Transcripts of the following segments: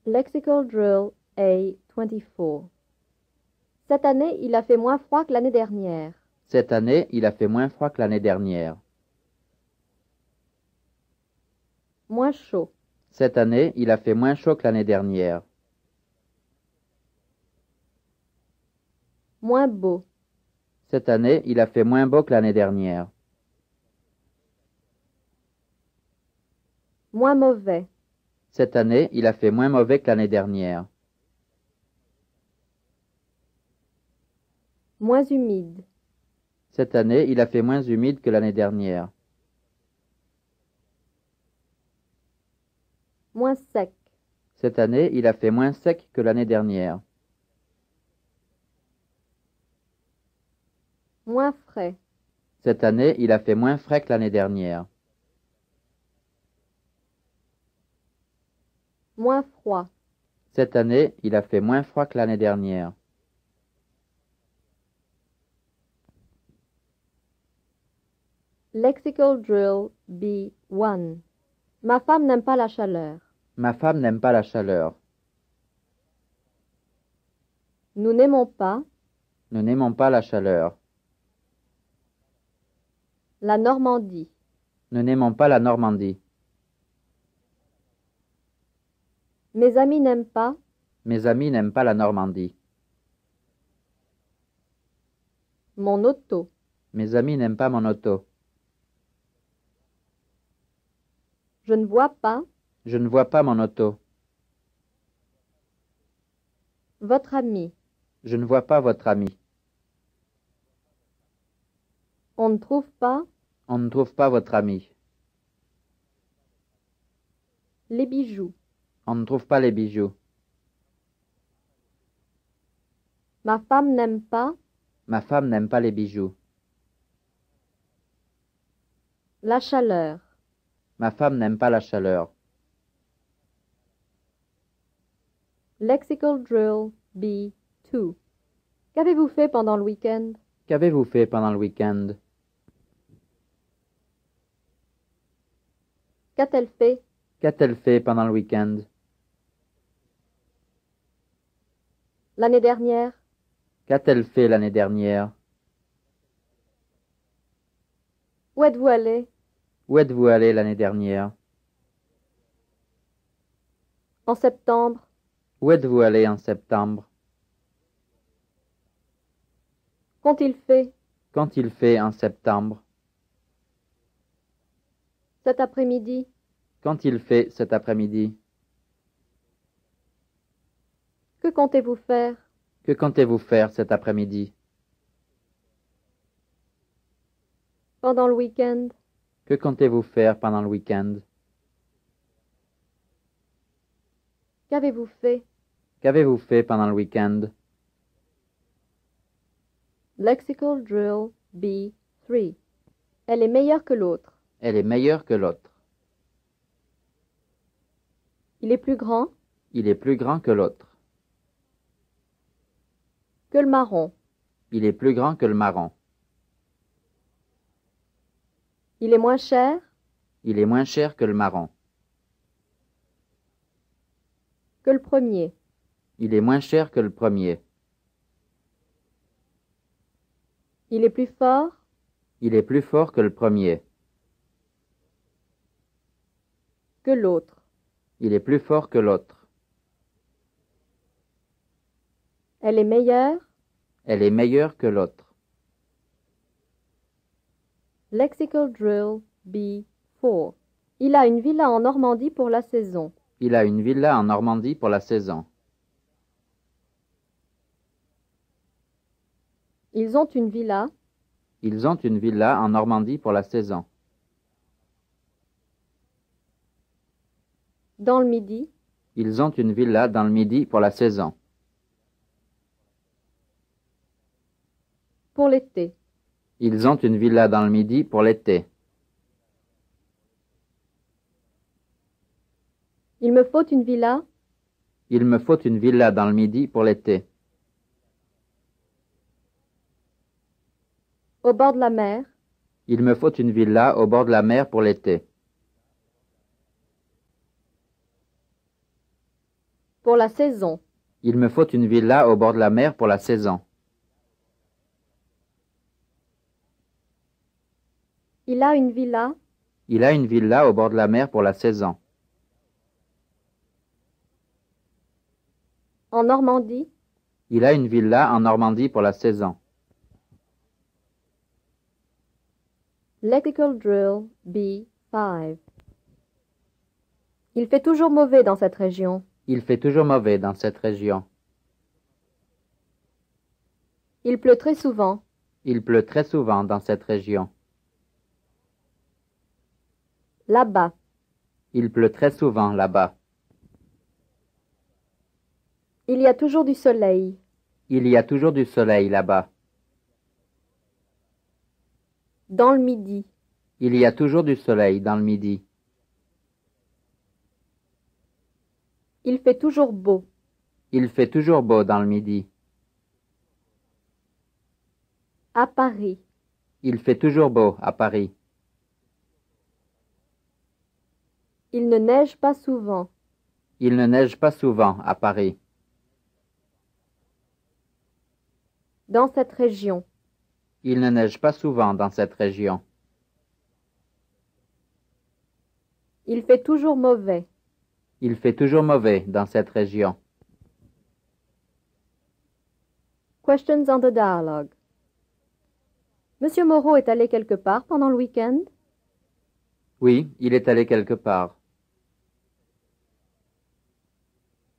Lexical Drill A24. Cette année, il a fait moins froid que l'année dernière. Cette année, il a fait moins froid que l'année dernière. Moins chaud. Cette année, il a fait moins chaud que l'année dernière. Moins beau. Cette année, il a fait moins beau que l'année dernière. Moins mauvais. Cette année, il a fait moins mauvais que l'année dernière. Moins humide. Cette année, il a fait moins humide que l'année dernière. Moins sec. Cette année, il a fait moins sec que l'année dernière. Moins frais. Cette année, il a fait moins frais que l'année dernière. Moins froid. Cette année, il a fait moins froid que l'année dernière. Lexical Drill B1. Ma femme n'aime pas la chaleur. Ma femme n'aime pas la chaleur. Nous n'aimons pas Nous n'aimons pas la chaleur. la Normandie. Nous n'aimons pas la Normandie. Mes amis n'aiment pas Mes amis n'aiment pas la Normandie. mon auto. Mes amis n'aiment pas mon auto. Je ne vois pas Je ne vois pas mon auto. votre ami. Je ne vois pas votre ami. On ne trouve pas On ne trouve pas votre ami. les bijoux. On ne trouve pas les bijoux. Ma femme n'aime pas Ma femme n'aime pas les bijoux. la chaleur. Ma femme n'aime pas la chaleur. Lexical Drill B2. Qu'avez-vous fait pendant le week-end? Qu'avez-vous fait pendant le week-end? Qu'a-t-elle fait? Qu'a-t-elle fait pendant le week-end? L'année dernière? Qu'a-t-elle fait l'année dernière? Où êtes-vous allé? Où êtes-vous allé l'année dernière? En septembre? Où êtes-vous allé en septembre? Qu'ont-ils fait? Qu'ont-ils fait en septembre? Cet après-midi? Qu'ont-ils fait cet après-midi? Que comptez-vous faire? Que comptez-vous faire cet après-midi? Pendant le week-end? Que comptez-vous faire pendant le week-end? Qu'avez-vous fait? Qu'avez-vous fait pendant le week-end? Lexical Drill B3. Elle est meilleure que l'autre. Elle est meilleure que l'autre. Il est plus grand Il est plus grand que l'autre. que le marron. Il est plus grand que le marron. Il est moins cher Il est moins cher que le marron. que le premier. Il est moins cher que le premier. Il est plus fort Il est plus fort que le premier. que l'autre. Il est plus fort que l'autre. Elle est meilleure. Elle est meilleure que l'autre. Lexical Drill B4. Il a une villa en Normandie pour la saison. Il a une villa en Normandie pour la saison. Ils ont une villa Ils ont une villa en Normandie pour la saison. dans le Midi. Ils ont une villa dans le Midi pour la saison. Pour l'été. Ils ont une villa dans le Midi pour l'été. Il me faut une villa Il me faut une villa dans le Midi pour l'été. au bord de la mer. Il me faut une villa au bord de la mer pour l'été. Pour la saison. Il me faut une villa au bord de la mer pour la saison. Il a une villa. Il a une villa au bord de la mer pour la saison. En Normandie. Il a une villa en Normandie pour la saison. Lexical drill B5. Il fait toujours mauvais dans cette région. Il fait toujours mauvais dans cette région. Il pleut très souvent. Il pleut très souvent dans cette région. Là-bas. Il pleut très souvent là-bas. Il y a toujours du soleil. Il y a toujours du soleil là-bas. Dans le midi. Il y a toujours du soleil dans le midi. Il fait toujours beau. Il fait toujours beau dans le midi. À Paris. Il fait toujours beau à Paris. Il ne neige pas souvent. Il ne neige pas souvent à Paris. Dans cette région. Il ne neige pas souvent dans cette région. Il fait toujours mauvais. Il fait toujours mauvais dans cette région. Questions on the dialogue. Monsieur Moreau est allé quelque part pendant le week-end? Oui, il est allé quelque part.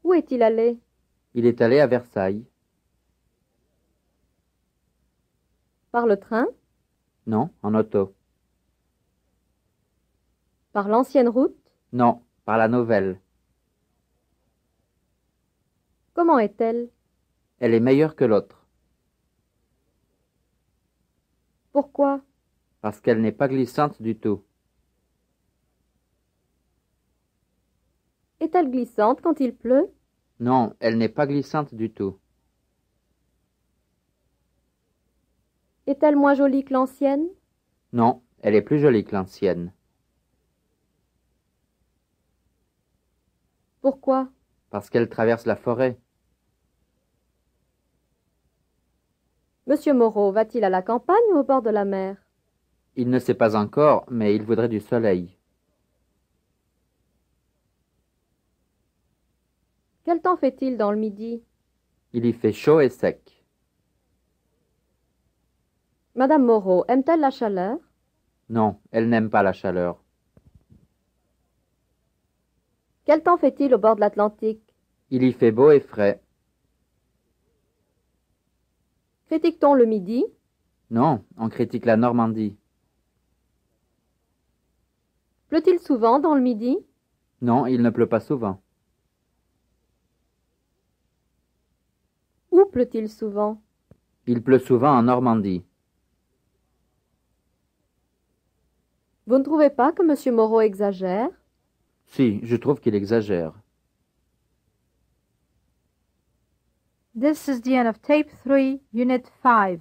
Où est-il allé? Il est allé à Versailles. Par le train? Non, en auto. Par l'ancienne route? Non, par la nouvelle. Comment est-elle? Elle est meilleure que l'autre. Pourquoi? Parce qu'elle n'est pas glissante du tout. Est-elle glissante quand il pleut? Non, elle n'est pas glissante du tout. Est-elle moins jolie que l'ancienne? Non, elle est plus jolie que l'ancienne. Pourquoi? Parce qu'elle traverse la forêt. Monsieur Moreau va-t-il à la campagne ou au bord de la mer? Il ne sait pas encore, mais il voudrait du soleil. Quel temps fait-il dans le midi? Il y fait chaud et sec. Madame Moreau aime-t-elle la chaleur? Non, elle n'aime pas la chaleur. Quel temps fait-il au bord de l'Atlantique? Il y fait beau et frais. Critique-t-on le midi? Non, on critique la Normandie. Pleut-il souvent dans le midi? Non, il ne pleut pas souvent. Où pleut-il souvent? Il pleut souvent en Normandie. Vous ne trouvez pas que Monsieur Moreau exagère? Si, je trouve qu'il exagère. This is the end of Tape 3, Unit 5.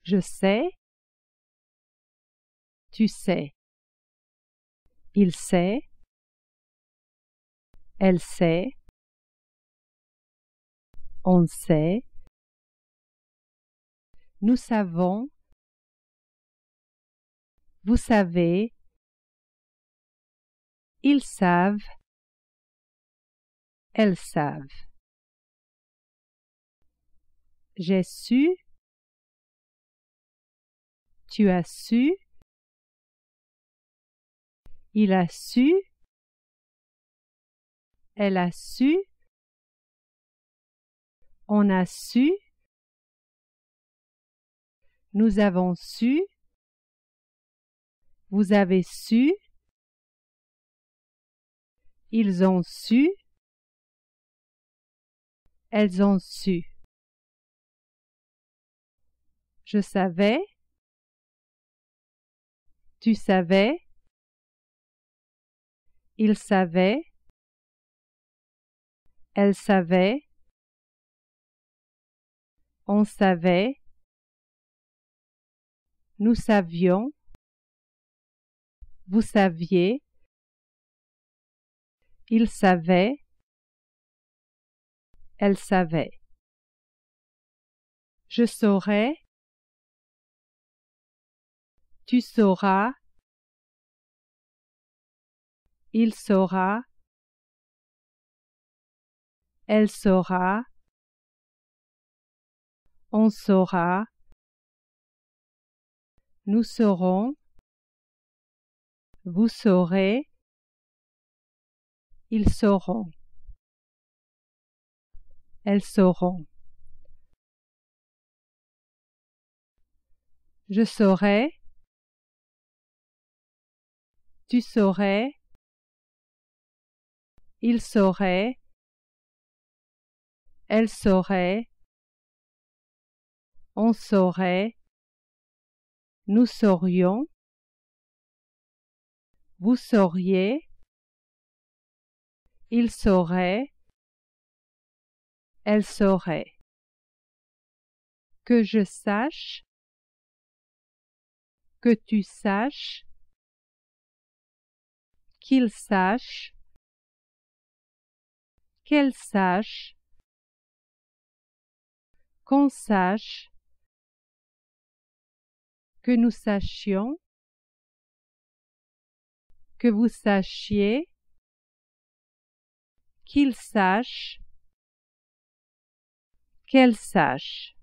Je sais. Tu sais. Il sait. Elle sait. On sait. Nous savons. Vous savez. Ils savent. Elles savent. J'ai su. Tu as su. Il a su. Elle a su. On a su. Nous avons su. Vous avez su. Ils ont su. Elles ont su. Je savais. Tu savais. Il savait. Elle savait. On savait. Nous savions. Vous saviez. Il savait. Elle savait. Je saurai. Tu sauras. Il saura. Elle saura. On saura. Nous saurons. Vous saurez. Ils sauront. Elles sauront. Je saurai. Tu saurais. Il saurait. Elle saurait. On saurait. Nous saurions. Vous sauriez. Il saurait. Elle saurait. Que je sache. Que tu saches. Qu'il sache. Qu'elle sache. Qu'on sache. Que nous sachions. Que vous sachiez. Qu'il sache. Qu'elle sache.